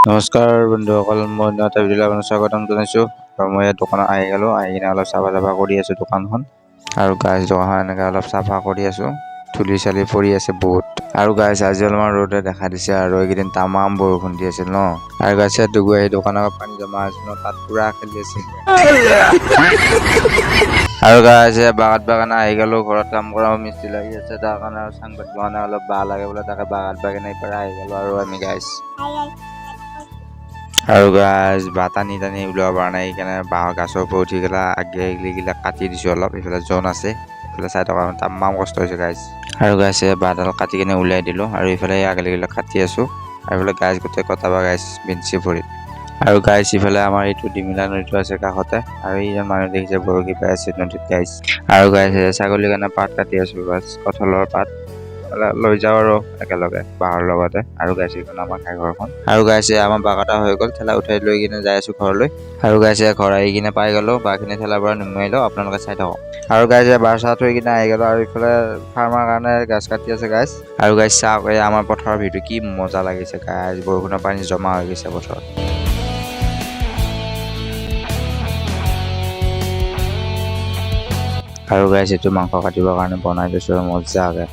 নমস্কাৰ বন্ধুসকল, মই এটা ভিডিঅ'লৈ আপোনাক স্বাগতম জনাইছোঁ। আৰু মই এই দোকানত আহি গ'লোঁ, আহি কিনে অলপ চাফা কৰি আছোঁ দোকানখন। আৰু গাইজ দোকানখন এনেকৈ অলপ চাফা কৰি আছোঁ, ধূলি চালি পৰি আছে বহুত। আৰু গাইজ আজি অলপমান ৰ'দে দেখা দিছে আৰু এইকেইদিন তামাম বৰষুণ দি আছিল ন। আৰু গাইজ ডুগু আহি দোকানৰ পানী জমা আছিল ন, তাত পুৰা খেলি আছিল। আৰু গাইজ বাগানে আহি গ'লোঁ, ঘৰত কাম কৰা মিস্ত্ৰী লাগি আছে, তাৰ কাৰণে আৰু চাং পাতিব কাৰণে অলপ বাহ লাগে বোলে, তাকে বাগানে পৰা আহি গ'লোঁ আৰু আমি গাইজ। আৰু গাইজ টানি ওলাব পৰা নাই, সেইকাৰণে বাঁহৰ গাছৰ ওপৰত উঠি গ'লা আগিলা কাটি দিছোঁ অলপ। এইফালে জন আছে, এইফালে চাই থকা তামাম কষ্ট হৈছে গাইজ। আৰু গাইজ বাঁহডাল কাটি কিনে উলিয়াই দিলোঁ, আৰু এইফালে আগিলা কাটি আছোঁ। আৰু এইফালে গাইজ গোটেই কটাবা গাইজ বিঞ্চি ভৰিত। আৰু গাইজ ইফালে আমাৰ এইটো ডিমিলা নদীটো আছে কাষতে, আৰু এইজন মানুহ দেখিছে বৰশী পাই আছে নদীত গাইজ। আৰু গাইজ ছাগলীৰ কাৰণে পাত কাটি আছোঁ, গাছ কঁঠালৰ পাত লৈ যাওঁ আৰু একেলগে বাঁহৰ লগতে। আৰু গাইজ এইখন আমাৰ ঘৰখন। আৰু গাইজ আমাৰ বাগটা হৈ গ'ল, ঠেলা উঠাই লৈ কিনে যাই আছোঁ ঘৰলৈ। আৰু গাইজ ঘৰ আহি কিনে পাই গ'লোঁ, বাঁহখিনি ঠেলাৰ পৰা নুমাই লওঁ, আপোনালোকে চাই থাকক। আৰু গাইজ বাঁহ চাহ থৈ কিনে আহি গ'লোঁ, আৰু ইফালে ফাৰ্মাৰ কাৰণে গাছ কাটি আছে গাইজ। আৰু গাইজ চাওক, আমাৰ পথাৰৰ ভিউটো কি মজা লাগিছে গাইজ, বৰষুণৰ পানী জমা হৈ গৈছে পথাৰত। আৰু গাইজ এইটো মাংস কাটিবৰ কাৰণে বনাই লৈছোঁ মজাকৈ।